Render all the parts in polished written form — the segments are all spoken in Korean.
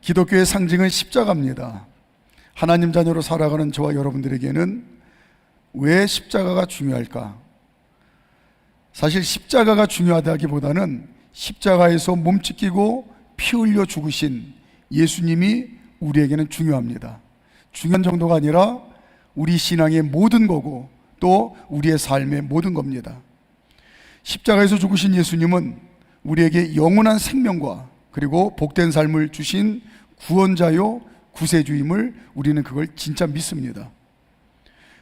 기독교의 상징은 십자가입니다. 하나님 자녀로 살아가는 저와 여러분들에게는 왜 십자가가 중요할까? 사실 십자가가 중요하다기보다는 십자가에서 몸찢기고 피 흘려 죽으신 예수님이 우리에게는 중요합니다. 중요한 정도가 아니라 우리 신앙의 모든 거고 또 우리의 삶의 모든 겁니다. 십자가에서 죽으신 예수님은 우리에게 영원한 생명과 그리고 복된 삶을 주신 구원자요 구세주임을 우리는 그걸 진짜 믿습니다.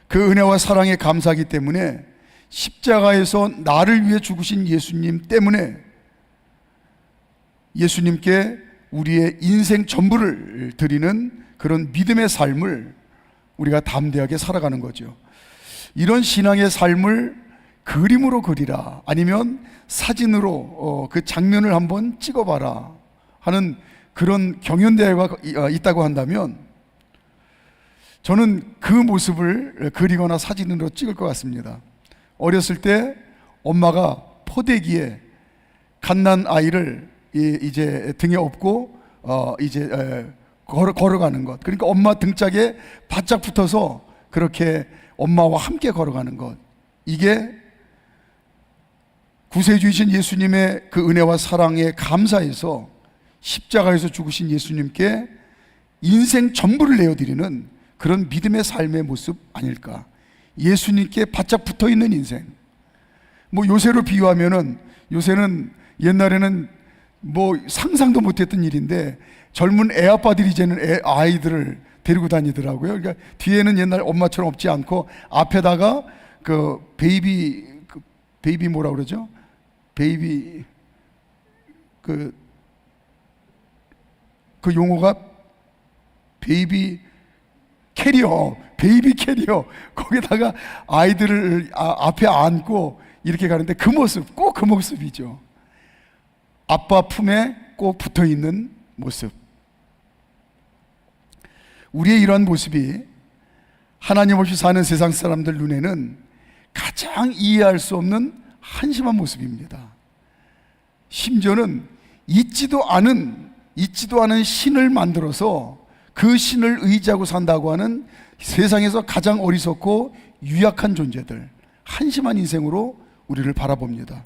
그 은혜와 사랑에 감사하기 때문에 십자가에서 나를 위해 죽으신 예수님 때문에 예수님께 우리의 인생 전부를 드리는 그런 믿음의 삶을 우리가 담대하게 살아가는 거죠. 이런 신앙의 삶을 그림으로 그리라, 아니면 사진으로 그 장면을 한번 찍어봐라 하는 그런 경연대회가 있다고 한다면 저는 그 모습을 그리거나 사진으로 찍을 것 같습니다. 어렸을 때 엄마가 포대기에 갓난 아이를 이제 등에 업고 이제 걸어가는 것, 그러니까 엄마 등짝에 바짝 붙어서 그렇게 엄마와 함께 걸어가는 것, 이게 구세주이신 예수님의 그 은혜와 사랑에 감사해서 십자가에서 죽으신 예수님께 인생 전부를 내어드리는 그런 믿음의 삶의 모습 아닐까. 예수님께 바짝 붙어있는 인생. 뭐 요새로 비유하면은, 요새는 옛날에는 뭐 상상도 못했던 일인데 젊은 애아빠들이 이제는 아이들을 데리고 다니더라고요. 그러니까 뒤에는 옛날 엄마처럼 없지 않고 앞에다가 그 베이비 뭐라 그러죠? 베이비 그 용어가 베이비 캐리어, 거기다가 아이들을 앞에 안고 이렇게 가는데 그 모습, 꼭 그 모습이죠. 아빠 품에 꼭 붙어 있는 모습. 우리의 이러한 모습이 하나님 없이 사는 세상 사람들 눈에는 가장 이해할 수 없는 한심한 모습입니다. 심지어는 있지도 않은 신을 만들어서 그 신을 의지하고 산다고 하는 세상에서 가장 어리석고 유약한 존재들, 한심한 인생으로 우리를 바라봅니다.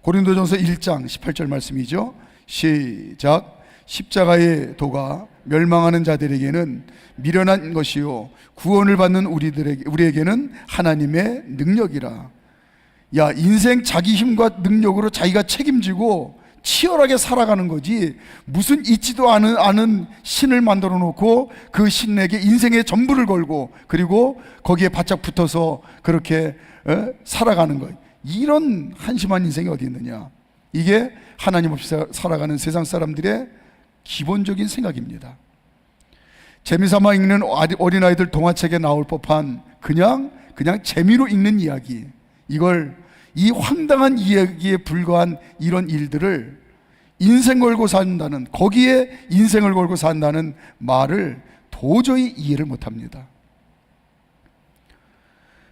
고린도전서 1장 18절 말씀이죠. 시작. 십자가의 도가 멸망하는 자들에게는 미련한 것이요 구원을 받는 우리에게는 하나님의 능력이라. 야, 인생 자기 힘과 능력으로 자기가 책임지고 치열하게 살아가는 거지, 무슨 있지도 않은 신을 만들어 놓고 그 신에게 인생의 전부를 걸고 그리고 거기에 바짝 붙어서 그렇게 살아가는 것, 이런 한심한 인생이 어디 있느냐. 이게 하나님 없이 살아가는 세상 사람들의 기본적인 생각입니다. 재미삼아 읽는 어린아이들 동화책에 나올 법한 그냥 재미로 읽는 이야기, 이 황당한 이야기에 불과한 이런 일들을 인생 걸고 산다는, 거기에 인생을 걸고 산다는 말을 도저히 이해를 못합니다.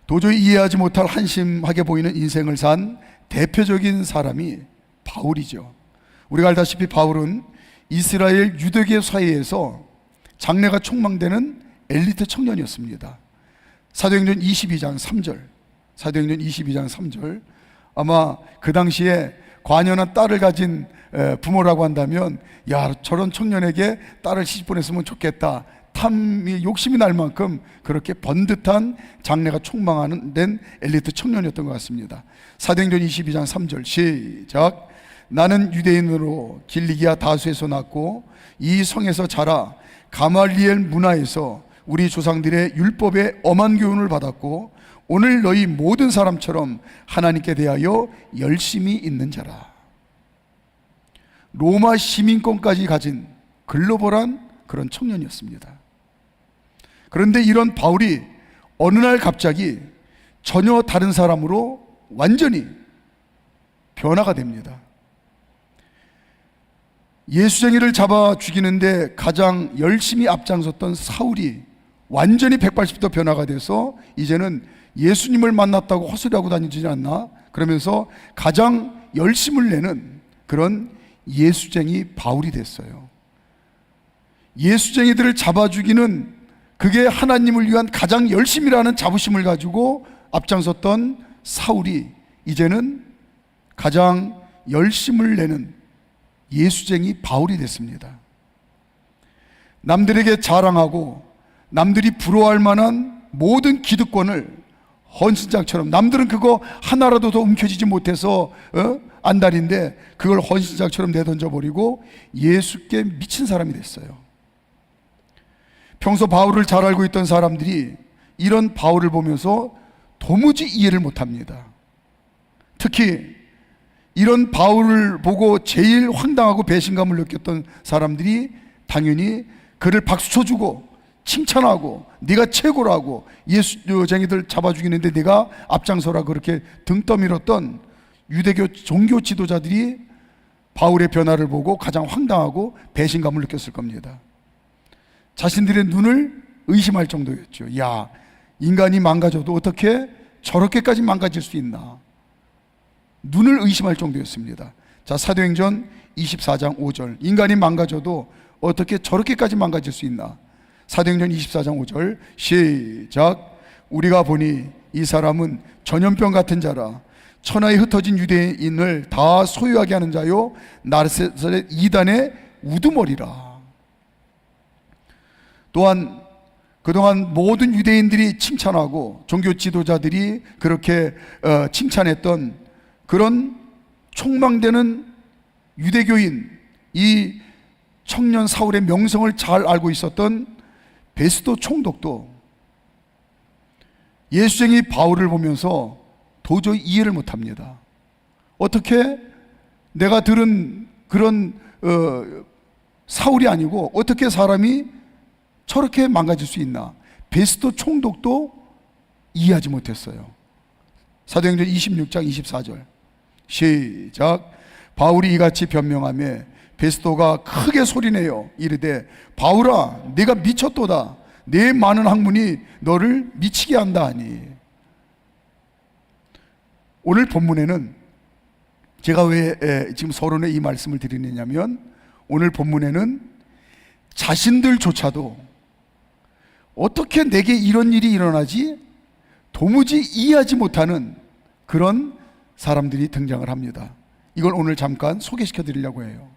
도저히 이해하지 못할 한심하게 보이는 인생을 산 대표적인 사람이 바울이죠. 우리가 알다시피 바울은 이스라엘 유대계 사이에서 장래가 촉망되는 엘리트 청년이었습니다. 사도행전 22장 3절, 아마 그 당시에 관연한 딸을 가진 부모라고 한다면, 야, 저런 청년에게 딸을 시집 보냈으면 좋겠다, 욕심이 날 만큼 그렇게 번듯한 장래가 촉망하는 된 엘리트 청년이었던 것 같습니다. 사도행전 22장 3절 시작. 나는 유대인으로 길리기아 다수에서 났고 이 성에서 자라 가말리엘 문화에서 우리 조상들의 율법의 엄한 교훈을 받았고 오늘 너희 모든 사람처럼 하나님께 대하여 열심히 있는 자라. 로마 시민권까지 가진 글로벌한 그런 청년이었습니다. 그런데 이런 바울이 어느 날 갑자기 전혀 다른 사람으로 완전히 변화가 됩니다. 예수쟁이를 잡아 죽이는데 가장 열심히 앞장섰던 사울이 완전히 180도 변화가 돼서 이제는 예수님을 만났다고 헛소리하고 다니지 않나? 그러면서 가장 열심을 내는 그런 예수쟁이 바울이 됐어요. 예수쟁이들을 잡아 죽이는, 그게 하나님을 위한 가장 열심이라는 자부심을 가지고 앞장섰던 사울이 이제는 가장 열심을 내는 예수쟁이 바울이 됐습니다. 남들에게 자랑하고 남들이 부러워할 만한 모든 기득권을 헌신장처럼, 남들은 그거 하나라도 더 움켜쥐지 못해서 안달인데 그걸 헌신장처럼 내던져버리고 예수께 미친 사람이 됐어요. 평소 바울을 잘 알고 있던 사람들이 이런 바울을 보면서 도무지 이해를 못합니다. 특히 이런 바울을 보고 제일 황당하고 배신감을 느꼈던 사람들이 당연히 그를 박수 쳐주고 칭찬하고 네가 최고라고, 예수쟁이들 잡아 죽이는데 네가 앞장서라 그렇게 등 떠밀었던 유대교 종교 지도자들이 바울의 변화를 보고 가장 황당하고 배신감을 느꼈을 겁니다. 자신들의 눈을 의심할 정도였죠. 야, 인간이 망가져도 어떻게 저렇게까지 망가질 수 있나, 눈을 의심할 정도였습니다. 자, 사도행전 24장 5절, 인간이 망가져도 어떻게 저렇게까지 망가질 수 있나. 사도행전 24장 5절 시작. 우리가 보니 이 사람은 전염병 같은 자라, 천하에 흩어진 유대인을 다 소유하게 하는 자요, 나르세렛 이단의 우두머리라. 또한 그동안 모든 유대인들이 칭찬하고 종교 지도자들이 그렇게 칭찬했던 그런 촉망되는 유대교인, 이 청년 사울의 명성을 잘 알고 있었던 베스도 총독도 예수쟁이 바울을 보면서 도저히 이해를 못합니다. 어떻게 내가 들은 그런 사울이 아니고 어떻게 사람이 저렇게 망가질 수 있나. 베스도 총독도 이해하지 못했어요. 사도행전 26장 24절 시작. 바울이 이같이 변명하며 베스도가 크게 소리내어 이르되, 바울아 네가 미쳤도다. 네 많은 학문이 너를 미치게 한다 하니. 오늘 본문에는 제가 왜 지금 서론에 이 말씀을 드리느냐면, 오늘 본문에는 자신들조차도 어떻게 내게 이런 일이 일어나지 도무지 이해하지 못하는 그런 사람들이 등장을 합니다. 이걸 오늘 잠깐 소개시켜 드리려고 해요.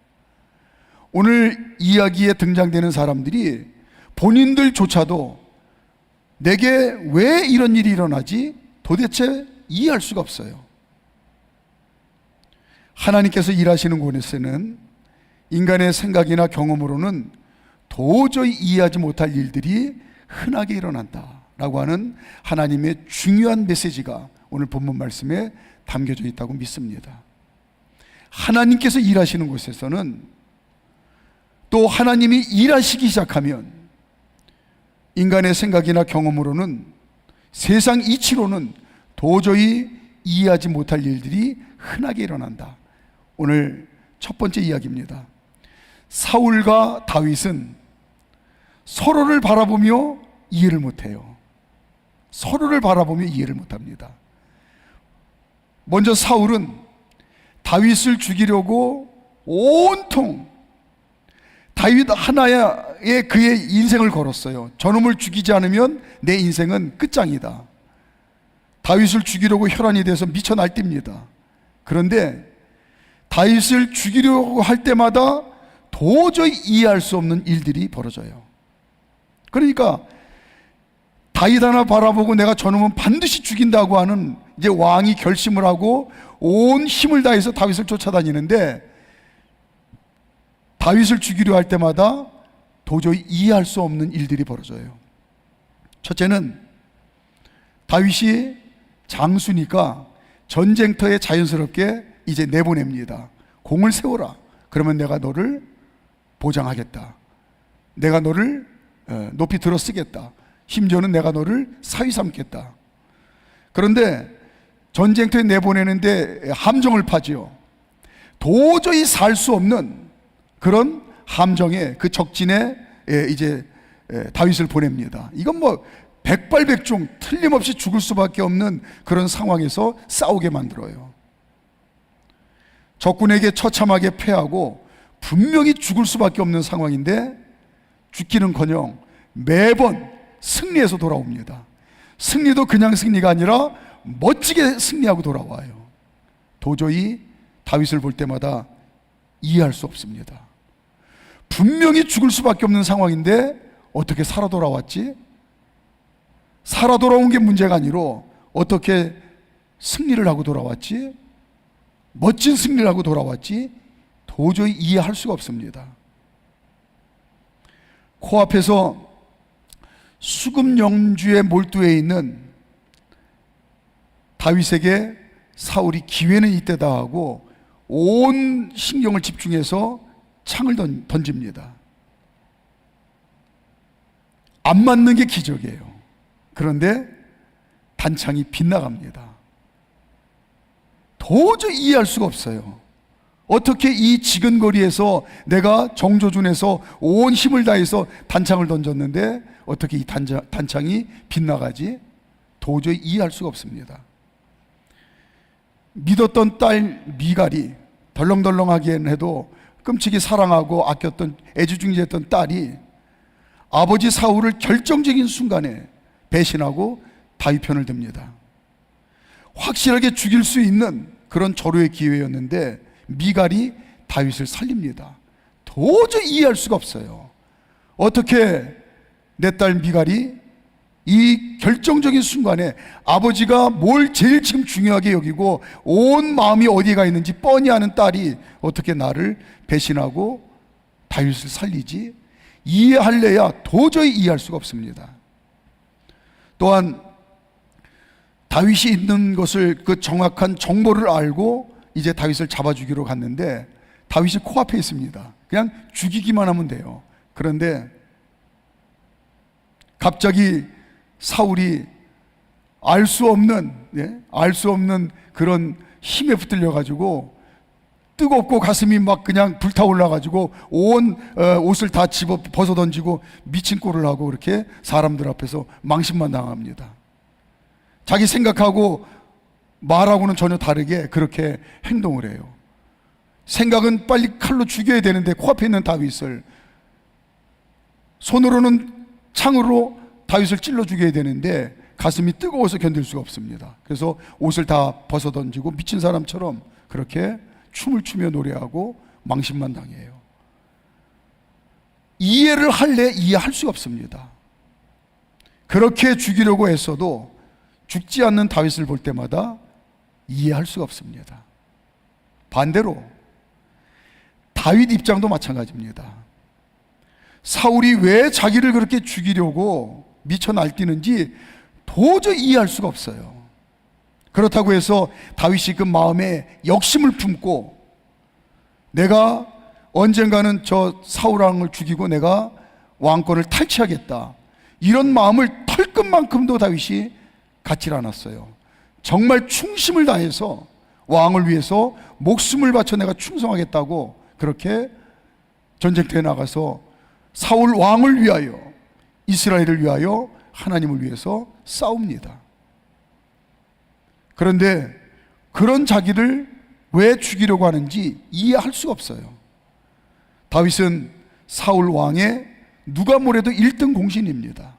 오늘 이야기에 등장되는 사람들이 본인들조차도 내게 왜 이런 일이 일어나지 도대체 이해할 수가 없어요. 하나님께서 일하시는 곳에서는 인간의 생각이나 경험으로는 도저히 이해하지 못할 일들이 흔하게 일어난다라고 하는 하나님의 중요한 메시지가 오늘 본문 말씀에 담겨져 있다고 믿습니다. 하나님께서 일하시는 곳에서는, 또 하나님이 일하시기 시작하면 인간의 생각이나 경험으로는, 세상 이치로는 도저히 이해하지 못할 일들이 흔하게 일어난다. 오늘 첫 번째 이야기입니다. 사울과 다윗은 서로를 바라보며 이해를 못해요. 서로를 바라보며 이해를 못합니다. 먼저 사울은 다윗을 죽이려고 온통 다윗 하나에 그의 인생을 걸었어요. 저놈을 죽이지 않으면 내 인생은 끝장이다. 다윗을 죽이려고 혈안이 돼서 미쳐 날뜁니다. 그런데 다윗을 죽이려고 할 때마다 도저히 이해할 수 없는 일들이 벌어져요. 그러니까 다윗 하나 바라보고 내가 저놈은 반드시 죽인다고 하는 이제 왕이 결심을 하고 온 힘을 다해서 다윗을 쫓아다니는데, 다윗을 죽이려 할 때마다 도저히 이해할 수 없는 일들이 벌어져요. 첫째는 다윗이 장수니까 전쟁터에 자연스럽게 이제 내보냅니다. 공을 세워라. 그러면 내가 너를 보장하겠다. 내가 너를 높이 들어 쓰겠다. 심지어는 내가 너를 사위 삼겠다. 그런데 전쟁터에 내보내는데 함정을 파지요. 도저히 살 수 없는 그런 함정에, 그 적진에 이제 다윗을 보냅니다. 이건 뭐 백발백중 틀림없이 죽을 수밖에 없는 그런 상황에서 싸우게 만들어요. 적군에게 처참하게 패하고 분명히 죽을 수밖에 없는 상황인데 죽기는커녕 매번 승리해서 돌아옵니다. 승리도 그냥 승리가 아니라 멋지게 승리하고 돌아와요. 도저히 다윗을 볼 때마다 이해할 수 없습니다. 분명히 죽을 수밖에 없는 상황인데 어떻게 살아 돌아왔지? 살아 돌아온 게 문제가 아니라 어떻게 승리를 하고 돌아왔지? 멋진 승리를 하고 돌아왔지? 도저히 이해할 수가 없습니다. 코앞에서 수금 영주에 몰두해 있는 다윗에게 사울이 기회는 이때다 하고 온 신경을 집중해서 창을 던집니다. 안 맞는 게 기적이에요. 그런데 단창이 빗나갑니다. 도저히 이해할 수가 없어요. 어떻게 이 지근거리에서 내가 정조준에서 온 힘을 다해서 단창을 던졌는데 어떻게 이 단창이 빗나가지? 도저히 이해할 수가 없습니다. 믿었던 딸 미갈이 덜렁덜렁하기에는 해도 끔찍이 사랑하고 아꼈던 애지중지했던 딸이 아버지 사울을 결정적인 순간에 배신하고 다윗 편을 듭니다. 확실하게 죽일 수 있는 그런 절호의 기회였는데 미갈이 다윗을 살립니다. 도저히 이해할 수가 없어요. 어떻게 내 딸 미갈이 이 결정적인 순간에 아버지가 뭘 제일 지금 중요하게 여기고 온 마음이 어디가 있는지 뻔히 아는 딸이 어떻게 나를 배신하고 다윗을 살리지? 이해할래야 도저히 이해할 수가 없습니다. 또한 다윗이 있는 것을 그 정확한 정보를 알고 이제 다윗을 잡아주기로 갔는데 다윗이 코앞에 있습니다. 그냥 죽이기만 하면 돼요. 그런데 갑자기 사울이 알 수 없는 그런 힘에 붙들려 가지고 뜨겁고 가슴이 막 그냥 불타올라 가지고 온 옷을 다 집어 벗어 던지고 미친 꼴을 하고 그렇게 사람들 앞에서 망신만 당합니다. 자기 생각하고 말하고는 전혀 다르게 그렇게 행동을 해요. 생각은 빨리 칼로 죽여야 되는데 코앞에 있는 다윗을, 손으로는 창으로 다윗을 찔러 죽여야 되는데 가슴이 뜨거워서 견딜 수가 없습니다. 그래서 옷을 다 벗어 던지고 미친 사람처럼 그렇게 춤을 추며 노래하고 망신만 당해요. 이해를 할래 이해할 수가 없습니다. 그렇게 죽이려고 했어도 죽지 않는 다윗을 볼 때마다 이해할 수가 없습니다. 반대로 다윗 입장도 마찬가지입니다. 사울이 왜 자기를 그렇게 죽이려고 미쳐 날뛰는지 도저히 이해할 수가 없어요. 그렇다고 해서 다윗이 그 마음에 욕심을 품고 내가 언젠가는 저 사울 왕을 죽이고 내가 왕권을 탈취하겠다, 이런 마음을 털끝만큼도 다윗이 갖지 않았어요. 정말 충심을 다해서 왕을 위해서 목숨을 바쳐 내가 충성하겠다고 그렇게 전쟁터에 나가서 사울 왕을 위하여, 이스라엘을 위하여, 하나님을 위해서 싸웁니다. 그런데 그런 자기를 왜 죽이려고 하는지 이해할 수가 없어요. 다윗은 사울 왕의 누가 뭐래도 1등 공신입니다.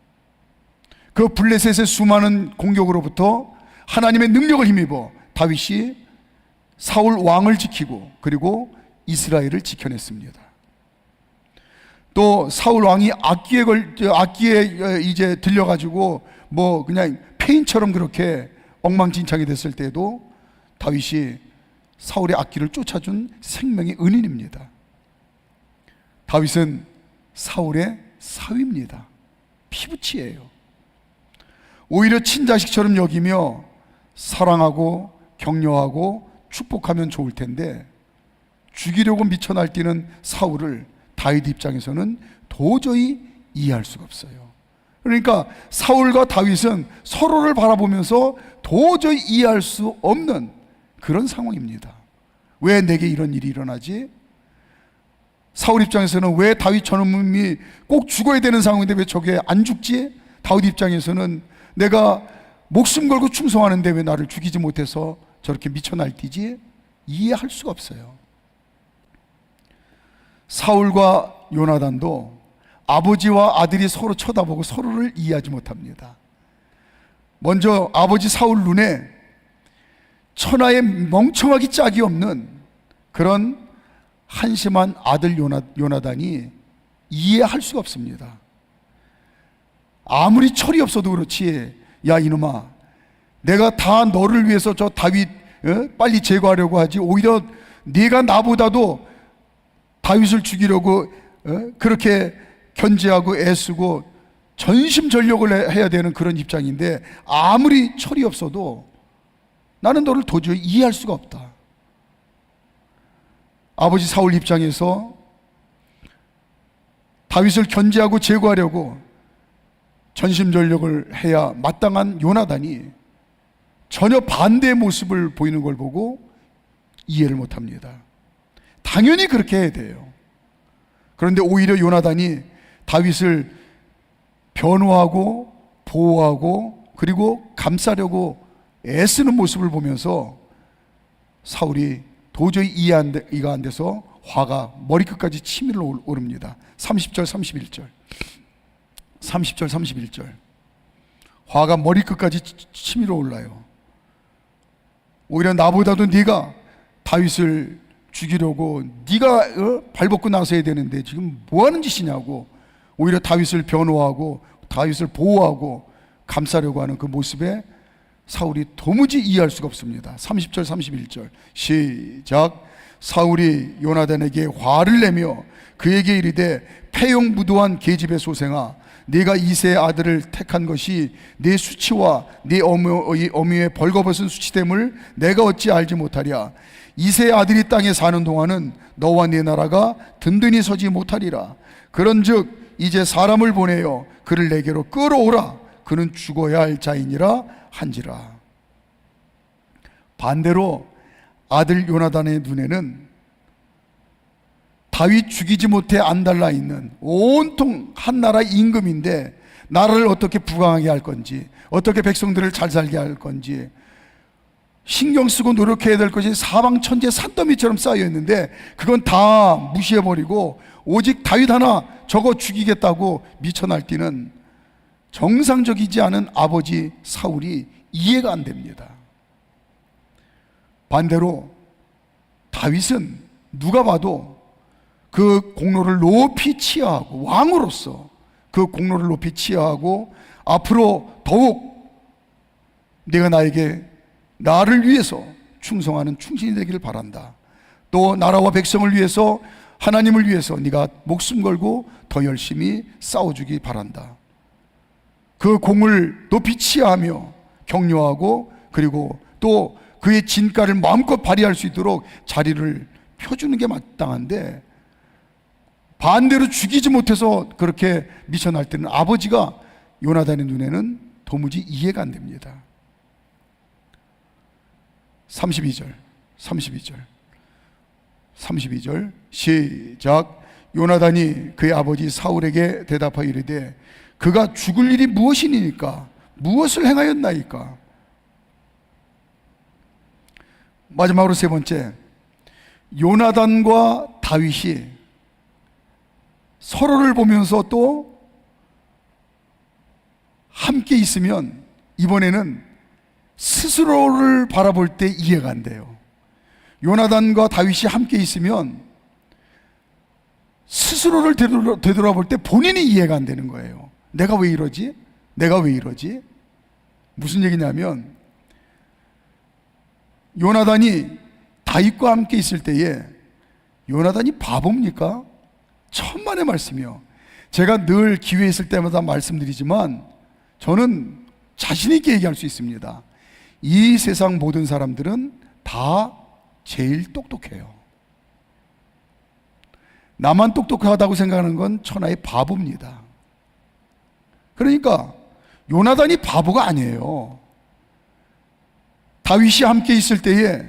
그 블레셋의 수많은 공격으로부터 하나님의 능력을 힘입어 다윗이 사울 왕을 지키고 그리고 이스라엘을 지켜냈습니다. 또 사울 왕이 악기에 이제 들려가지고 뭐 그냥 페인처럼 그렇게 엉망진창이 됐을 때도 다윗이 사울의 악기를 쫓아준 생명의 은인입니다. 다윗은 사울의 사위입니다. 피부치예요. 오히려 친자식처럼 여기며 사랑하고 격려하고 축복하면 좋을 텐데 죽이려고 미쳐 날뛰는 사울을 다윗 입장에서는 도저히 이해할 수가 없어요. 그러니까 사울과 다윗은 서로를 바라보면서 도저히 이해할 수 없는 그런 상황입니다. 왜 내게 이런 일이 일어나지? 사울 입장에서는 왜 다윗 저놈이 꼭 죽어야 되는 상황인데 왜 저게 안 죽지? 다윗 입장에서는 내가 목숨 걸고 충성하는데 왜 나를 죽이지 못해서 저렇게 미쳐 날뛰지? 이해할 수가 없어요. 사울과 요나단도 아버지와 아들이 서로 쳐다보고 서로를 이해하지 못합니다. 먼저 아버지 사울 눈에 천하에 멍청하기 짝이 없는 그런 한심한 아들 요나단이 이해할 수가 없습니다. 아무리 철이 없어도 그렇지, 야 이놈아, 내가 다 너를 위해서 저 다윗 빨리 제거하려고 하지, 오히려 네가 나보다도 다윗을 죽이려고 그렇게 견제하고 애쓰고 전심전력을 해야 되는 그런 입장인데, 아무리 철이 없어도 나는 너를 도저히 이해할 수가 없다. 아버지 사울 입장에서 다윗을 견제하고 제거하려고 전심전력을 해야 마땅한 요나단이 전혀 반대의 모습을 보이는 걸 보고 이해를 못합니다. 당연히 그렇게 해야 돼요. 그런데 오히려 요나단이 다윗을 변호하고 보호하고 그리고 감싸려고 애쓰는 모습을 보면서 사울이 도저히 이해가 안 돼서 화가 머리끝까지 치밀어 오릅니다. 30절 31절 30절 31절 화가 머리끝까지 치밀어 올라요. 오히려 나보다도 네가 다윗을 죽이려고 네가 발벗고 나서야 되는데 지금 뭐하는 짓이냐고, 오히려 다윗을 변호하고 다윗을 보호하고 감싸려고 하는 그 모습에 사울이 도무지 이해할 수가 없습니다. 30절 31절 시작. 사울이 요나단에게 화를 내며 그에게 이르되 패용무도한 계집의 소생아, 네가 이새의 아들을 택한 것이 네 수치와 네 어미의 벌거벗은 수치됨을 내가 어찌 알지 못하랴. 이새의 아들이 땅에 사는 동안은 너와 네 나라가 든든히 서지 못하리라. 그런즉 이제 사람을 보내어 그를 내게로 끌어오라. 그는 죽어야 할 자이니라 한지라. 반대로 아들 요나단의 눈에는 다윗 죽이지 못해 안달나 있는 온통 한 나라 임금인데 나라를 어떻게 부강하게 할 건지, 어떻게 백성들을 잘 살게 할 건지 신경 쓰고 노력해야 될 것이 사방 천재 산더미처럼 쌓여 있는데 그건 다 무시해버리고 오직 다윗 하나 저거 죽이겠다고 미쳐 날뛰는 정상적이지 않은 아버지 사울이 이해가 안 됩니다. 반대로 다윗은 누가 봐도 그 공로를 높이 치하하고, 왕으로서 그 공로를 높이 치하하고 앞으로 더욱 네가 나를 위해서 충성하는 충신이 되기를 바란다. 또 나라와 백성을 위해서, 하나님을 위해서 네가 목숨 걸고 더 열심히 싸워주기 바란다. 그 공을 높이 치하하며 격려하고 그리고 또 그의 진가를 마음껏 발휘할 수 있도록 자리를 펴주는 게 마땅한데, 반대로 죽이지 못해서 그렇게 미쳐 날뛰는 아버지가 요나단의 눈에는 도무지 이해가 안 됩니다. 32절 시작. 요나단이 그의 아버지 사울에게 대답하여 이르되 그가 죽을 일이 무엇이니까? 무엇을 행하였나이까? 마지막으로 세 번째, 요나단과 다윗이 서로를 보면서 또 함께 있으면 이번에는 스스로를 바라볼 때 이해가 안 돼요. 요나단과 다윗이 함께 있으면 스스로를 되돌아볼 때 본인이 이해가 안 되는 거예요. 내가 왜 이러지? 내가 왜 이러지? 무슨 얘기냐면, 요나단이 다윗과 함께 있을 때에 요나단이 바보입니까? 천만의 말씀이요. 제가 늘 기회 있을 때마다 말씀드리지만 저는 자신 있게 얘기할 수 있습니다. 이 세상 모든 사람들은 다 제일 똑똑해요. 나만 똑똑하다고 생각하는 건 천하의 바보입니다. 그러니까 요나단이 바보가 아니에요. 다윗이 함께 있을 때에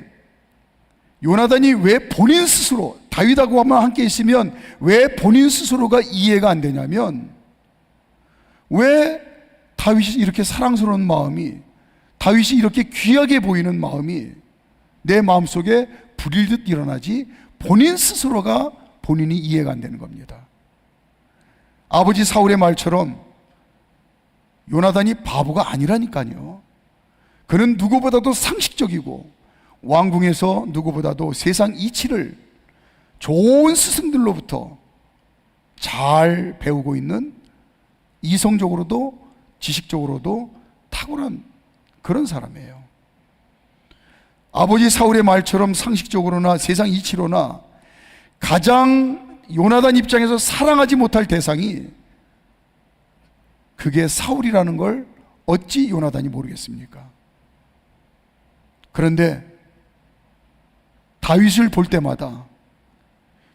요나단이 왜 본인 스스로, 다윗하고만 함께 있으면 왜 본인 스스로가 이해가 안 되냐면, 왜 다윗이 이렇게 사랑스러운 마음이, 다윗이 이렇게 귀하게 보이는 마음이 내 마음속에 불일듯 일어나지 본인 스스로가 본인이 이해가 안 되는 겁니다. 아버지 사울의 말처럼 요나단이 바보가 아니라니까요. 그는 누구보다도 상식적이고 왕궁에서 누구보다도 세상 이치를 좋은 스승들로부터 잘 배우고 있는, 이성적으로도 지식적으로도 탁월한 그런 사람이에요. 아버지 사울의 말처럼 상식적으로나 세상 이치로나 가장 요나단 입장에서 사랑하지 못할 대상이 그게 사울이라는 걸 어찌 요나단이 모르겠습니까? 그런데 다윗을 볼 때마다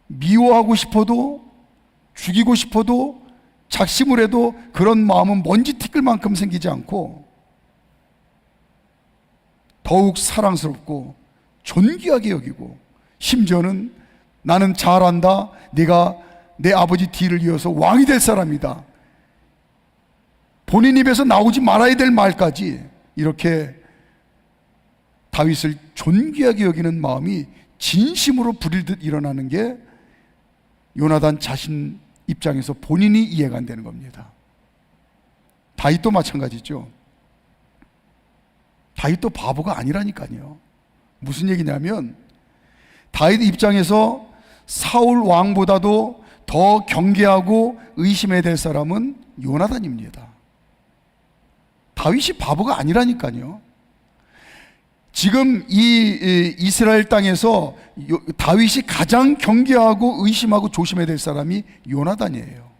미워하고 싶어도, 죽이고 싶어도, 작심을 해도 그런 마음은 먼지 티끌 만큼 생기지 않고 더욱 사랑스럽고 존귀하게 여기고, 심지어는 나는 잘한다, 네가 내 아버지 뒤를 이어서 왕이 될 사람이다, 본인 입에서 나오지 말아야 될 말까지 이렇게 다윗을 존귀하게 여기는 마음이 진심으로 부릴듯 일어나는 게 요나단 자신 입장에서 본인이 이해가 안 되는 겁니다. 다윗도 마찬가지죠. 다윗도 바보가 아니라니까요. 무슨 얘기냐면 다윗 입장에서 사울 왕보다도 더 경계하고 의심해야 될 사람은 요나단입니다. 다윗이 바보가 아니라니까요. 지금 이 이스라엘 땅에서 다윗이 가장 경계하고 의심하고 조심해야 될 사람이 요나단이에요.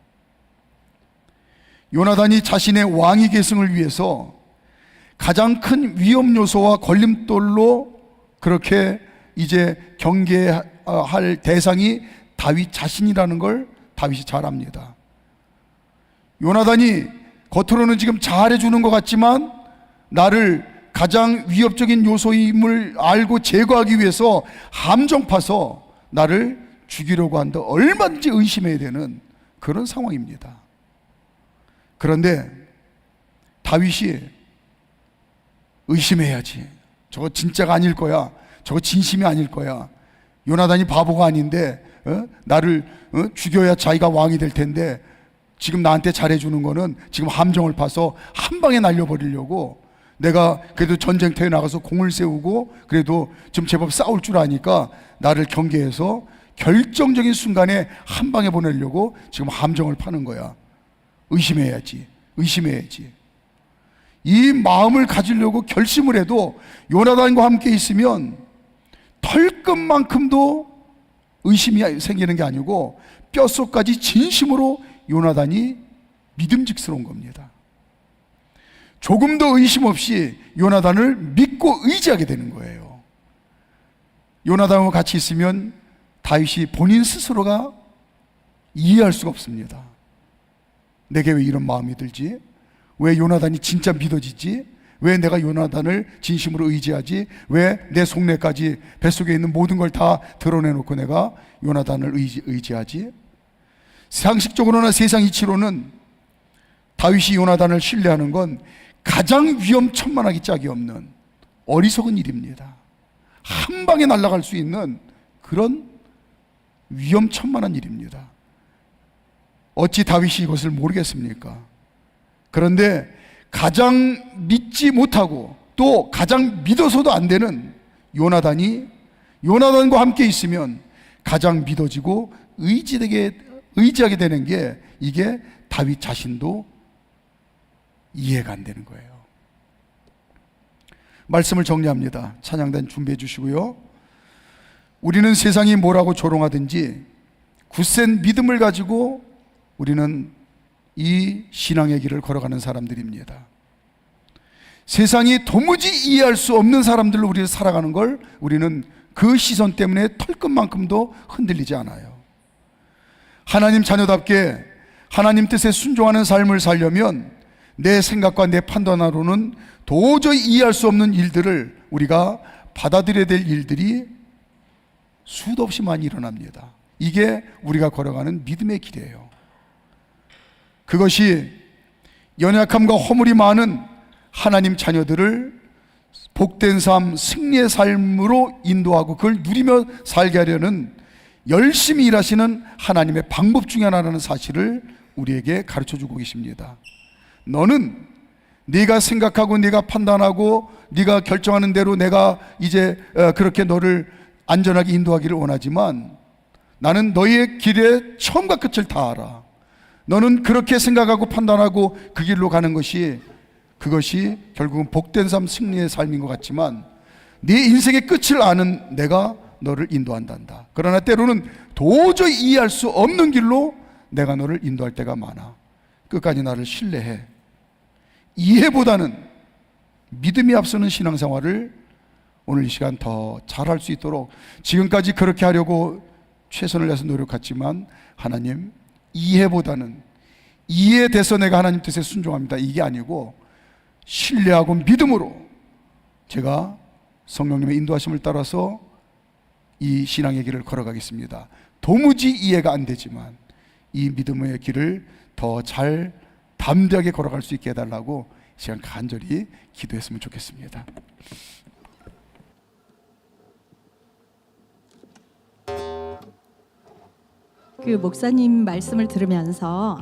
요나단이 자신의 왕위 계승을 위해서 가장 큰 위험 요소와 걸림돌로 그렇게 이제 경계할 대상이 다윗 자신이라는 걸 다윗이 잘 압니다. 요나단이 겉으로는 지금 잘해주는 것 같지만 나를 가장 위협적인 요소임을 알고 제거하기 위해서 함정 파서 나를 죽이려고 한다, 얼마든지 의심해야 되는 그런 상황입니다. 그런데 다윗이 의심해야지, 저거 진짜가 아닐 거야, 저거 진심이 아닐 거야, 요나단이 바보가 아닌데 나를 죽여야 자기가 왕이 될 텐데 지금 나한테 잘해주는 거는 지금 함정을 파서 한 방에 날려버리려고, 내가 그래도 전쟁터에 나가서 공을 세우고 그래도 좀 제법 싸울 줄 아니까 나를 경계해서 결정적인 순간에 한 방에 보내려고 지금 함정을 파는 거야. 의심해야지, 의심해야지. 이 마음을 가지려고 결심을 해도 요나단과 함께 있으면 털끝만큼도 의심이 생기는 게 아니고 뼛속까지 진심으로 요나단이 믿음직스러운 겁니다. 조금 더 의심 없이 요나단을 믿고 의지하게 되는 거예요. 요나단과 같이 있으면 다윗이 본인 스스로가 이해할 수가 없습니다. 내게 왜 이런 마음이 들지? 왜 요나단이 진짜 믿어지지? 왜 내가 요나단을 진심으로 의지하지? 왜 내 속내까지, 뱃속에 있는 모든 걸 다 드러내놓고 내가 요나단을 의지하지? 상식적으로나 세상 이치로는 다윗이 요나단을 신뢰하는 건 가장 위험천만하기 짝이 없는 어리석은 일입니다. 한 방에 날아갈 수 있는 그런 위험천만한 일입니다. 어찌 다윗이 이것을 모르겠습니까? 그런데 가장 믿지 못하고 또 가장 믿어서도 안 되는 요나단과 함께 있으면 가장 믿어지고 의지하게 되는 게, 이게 다윗 자신도 이해가 안 되는 거예요. 말씀을 정리합니다. 찬양단 준비해 주시고요. 우리는 세상이 뭐라고 조롱하든지 굳센 믿음을 가지고 우리는 이 신앙의 길을 걸어가는 사람들입니다. 세상이 도무지 이해할 수 없는 사람들로 우리를 살아가는 걸 우리는 그 시선 때문에 털끝만큼도 흔들리지 않아요. 하나님 자녀답게 하나님 뜻에 순종하는 삶을 살려면 내 생각과 내 판단으로는 도저히 이해할 수 없는 일들을 우리가 받아들여야 될 일들이 수도 없이 많이 일어납니다. 이게 우리가 걸어가는 믿음의 길이에요. 그것이 연약함과 허물이 많은 하나님 자녀들을 복된 삶, 승리의 삶으로 인도하고 그걸 누리며 살게 하려는 열심히 일하시는 하나님의 방법 중에 하나라는 사실을 우리에게 가르쳐주고 계십니다. 너는 네가 생각하고 네가 판단하고 네가 결정하는 대로 내가 이제 그렇게 너를 안전하게 인도하기를 원하지만 나는 너희의 길의 처음과 끝을 다 알아. 너는 그렇게 생각하고 판단하고 그 길로 가는 것이, 그것이 결국은 복된 삶, 승리의 삶인 것 같지만 네 인생의 끝을 아는 내가 너를 인도한단다. 그러나 때로는 도저히 이해할 수 없는 길로 내가 너를 인도할 때가 많아. 끝까지 나를 신뢰해. 이해보다는 믿음이 앞서는 신앙생활을 오늘 이 시간 더 잘할 수 있도록, 지금까지 그렇게 하려고 최선을 다해서 노력했지만 하나님, 이해보다는 이해돼서 내가 하나님 뜻에 순종합니다, 이게 아니고 신뢰하고 믿음으로 제가 성령님의 인도하심을 따라서 이 신앙의 길을 걸어가겠습니다. 도무지 이해가 안 되지만 이 믿음의 길을 더 잘 담대하게 걸어갈 수 있게 해달라고 이 시간 간절히 기도했으면 좋겠습니다. 그 목사님 말씀을 들으면서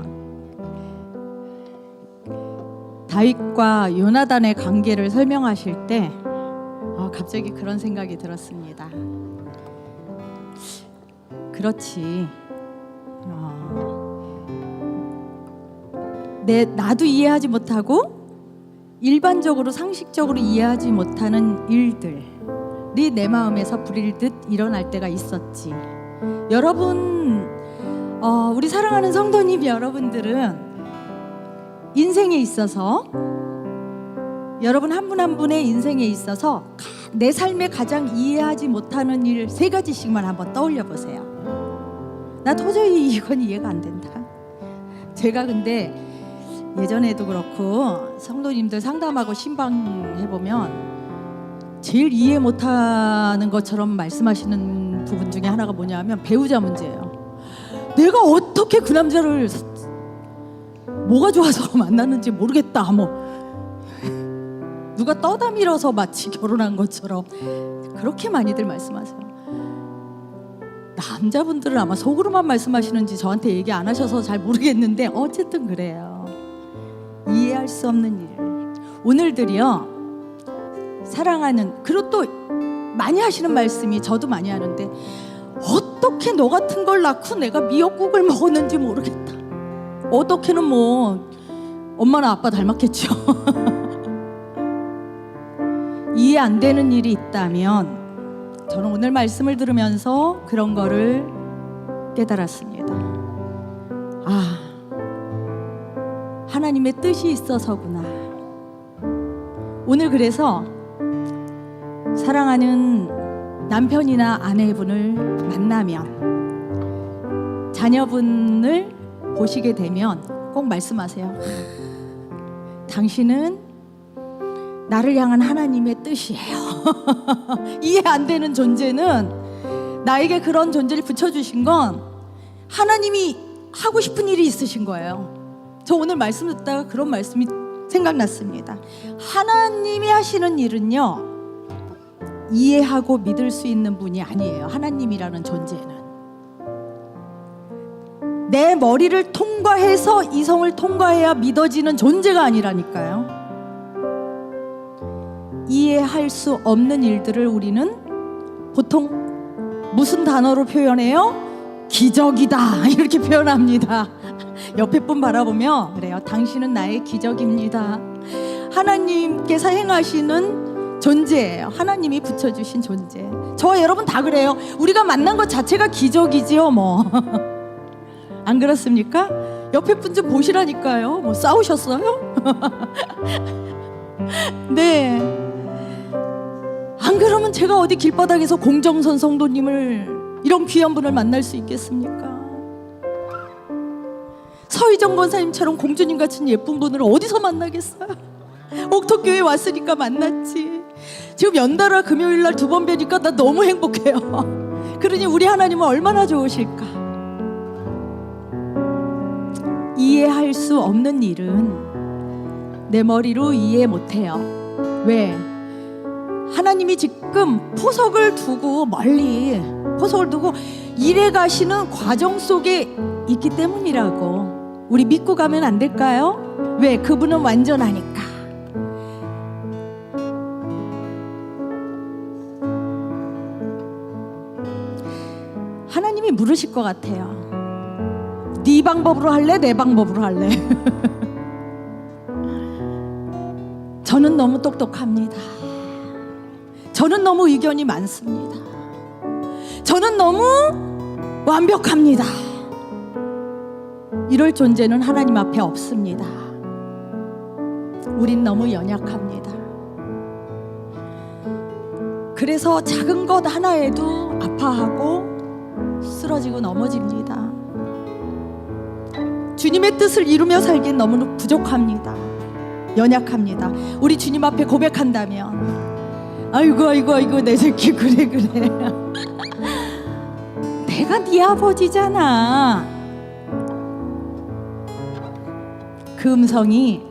다윗과 요나단의 관계를 설명하실 때 갑자기 그런 생각이 들었습니다. 그렇지, 나도 이해하지 못하고 일반적으로 상식적으로 이해하지 못하는 일들이 내 마음에서 불일듯 일어날 때가 있었지. 여러분, 우리 사랑하는 성도님 여러분들은 인생에 있어서, 여러분 한 분 한 분의 인생에 있어서 내 삶에 가장 이해하지 못하는 일 3가지씩만 한번 떠올려 보세요. 나 도저히 이건 이해가 안 된다. 제가 근데 예전에도 그렇고 성도님들 상담하고 신방해보면 제일 이해 못하는 것처럼 말씀하시는 부분 중에 하나가 뭐냐면 배우자 문제예요. 내가 어떻게 그 남자를 뭐가 좋아서 만났는지 모르겠다, 누가 떠다 밀어서 마치 결혼한 것처럼 그렇게 많이들 말씀하세요. 남자분들은 아마 속으로만 말씀하시는지 저한테 얘기 안 하셔서 잘 모르겠는데 어쨌든 그래요. 이해할 수 없는 일. 오늘들이요, 사랑하는, 그리고 또 많이 하시는 말씀이 저도 많이 하는데, 어떻게 너 같은 걸 낳고 내가 미역국을 먹었는지 모르겠다. 어떻게는 엄마나 아빠 닮았겠죠. 이해 안 되는 일이 있다면 저는 오늘 말씀을 들으면서 그런 거를 깨달았습니다. 하나님의 뜻이 있어서구나. 오늘 그래서 사랑하는 남편이나 아내분을 만나면, 자녀분을 보시게 되면 꼭 말씀하세요. 당신은 나를 향한 하나님의 뜻이에요. 이해 안 되는 존재는, 나에게 그런 존재를 붙여주신 건 하나님이 하고 싶은 일이 있으신 거예요. 저 오늘 말씀 듣다가 그런 말씀이 생각났습니다. 하나님이 하시는 일은요, 이해하고 믿을 수 있는 분이 아니에요. 하나님이라는 존재는 내 머리를 통과해서 이성을 통과해야 믿어지는 존재가 아니라니까요. 이해할 수 없는 일들을 우리는 보통 무슨 단어로 표현해요? 기적이다, 이렇게 표현합니다. 옆에 분 바라보며 그래요. 당신은 나의 기적입니다. 하나님께서 행하시는 존재예요. 하나님이 붙여주신 존재. 저와 여러분 다 그래요. 우리가 만난 것 자체가 기적이지요, 안 그렇습니까? 옆에 분 좀 보시라니까요. 싸우셨어요? 네. 안 그러면 제가 어디 길바닥에서 공정선 성도님을, 이런 귀한 분을 만날 수 있겠습니까? 서희정 권사님처럼 공주님 같은 예쁜 분을 어디서 만나겠어요? 옥토교회 왔으니까 만났지. 지금 연달아 금요일날 2번 뵈니까 나 너무 행복해요. 그러니 우리 하나님은 얼마나 좋으실까. 이해할 수 없는 일은 내 머리로 이해 못해요. 왜? 하나님이 지금 포석을 두고, 멀리 포석을 두고 일해 가시는 과정 속에 있기 때문이라고. 우리 믿고 가면 안 될까요? 왜? 그분은 완전하니까. 하나님이 물으실 것 같아요. 네 방법으로 할래? 내 방법으로 할래? 저는 너무 똑똑합니다. 저는 너무 의견이 많습니다. 저는 너무 완벽합니다. 이럴 존재는 하나님 앞에 없습니다. 우린 너무 연약합니다. 그래서 작은 것 하나에도 아파하고 쓰러지고 넘어집니다. 주님의 뜻을 이루며 살기엔 너무 부족합니다. 연약합니다. 우리 주님 앞에 고백한다면 아이고 내 새끼 그래 내가 네 아버지잖아. 그 음성이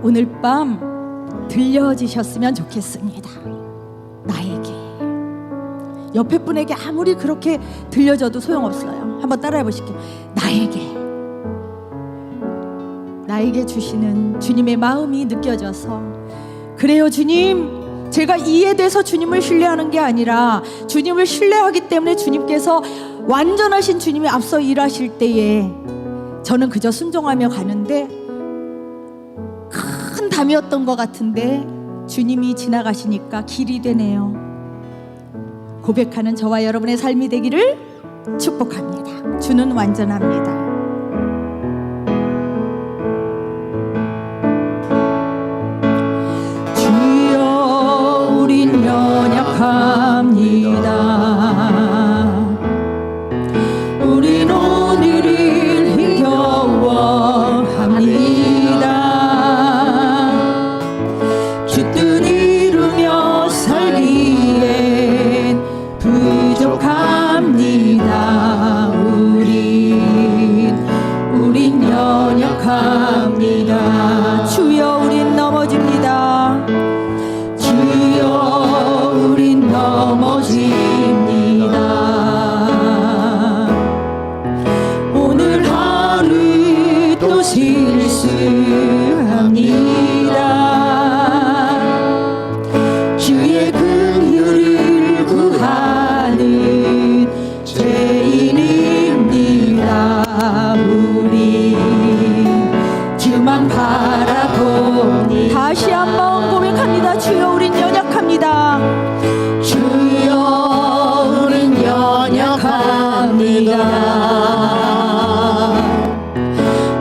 오늘 밤 들려지셨으면 좋겠습니다. 나에게. 옆에 분에게 아무리 그렇게 들려줘도 소용없어요. 한번 따라해 보실게요. 나에게 주시는 주님의 마음이 느껴져서, 그래요 주님, 제가 이해돼서 주님을 신뢰하는 게 아니라 주님을 신뢰하기 때문에 주님께서 완전하신 주님이 앞서 일하실 때에 저는 그저 순종하며 가는데 큰 담이었던 것 같은데 주님이 지나가시니까 길이 되네요. 고백하는 저와 여러분의 삶이 되기를 축복합니다. 주는 완전합니다. 주여 우린 연약합니다. 우린 오늘을 힘겨워합니다. 주 뜻 이루며 살기엔 부족합니다. 우린 연약합니다. 주여 우린 넘어집니다. 주여 우린 넘어집니다. 오늘 하루 또 실수합니다. 주의 긍휼을 구하는 죄인입니다. 우리 주만 바라봅니다. 다시 한번 고백합니다. 주여 우린 연약합니다. 주여 우린 연약합니다.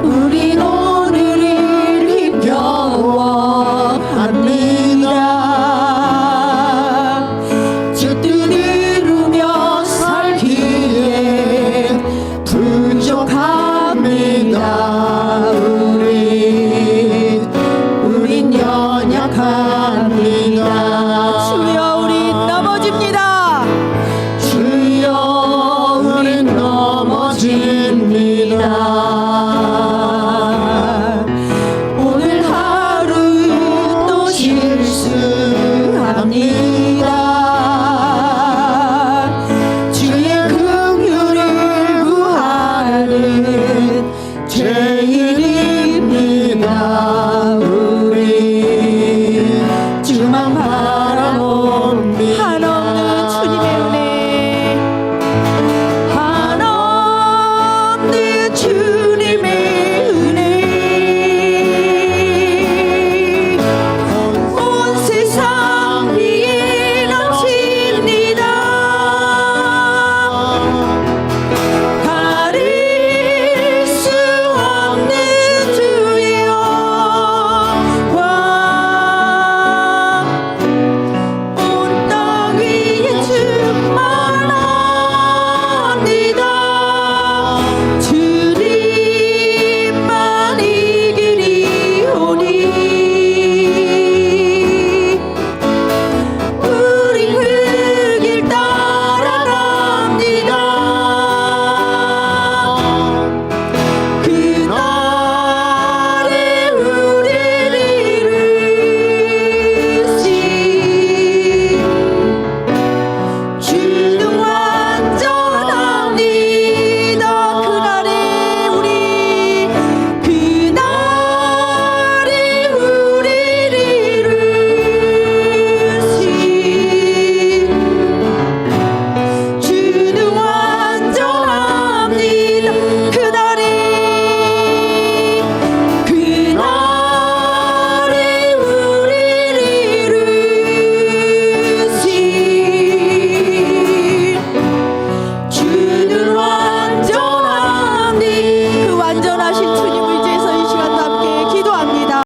우린 오늘을 힘겨워합니다. 주 뜻 이루며 살기에 부족합니다. 우린 연약합니다. 주여 우린 넘어집니다. 주여 우린 넘어집니다. 오늘 하루 또 실수합니다. 주의 긍휼을 구하는 죄인입니다.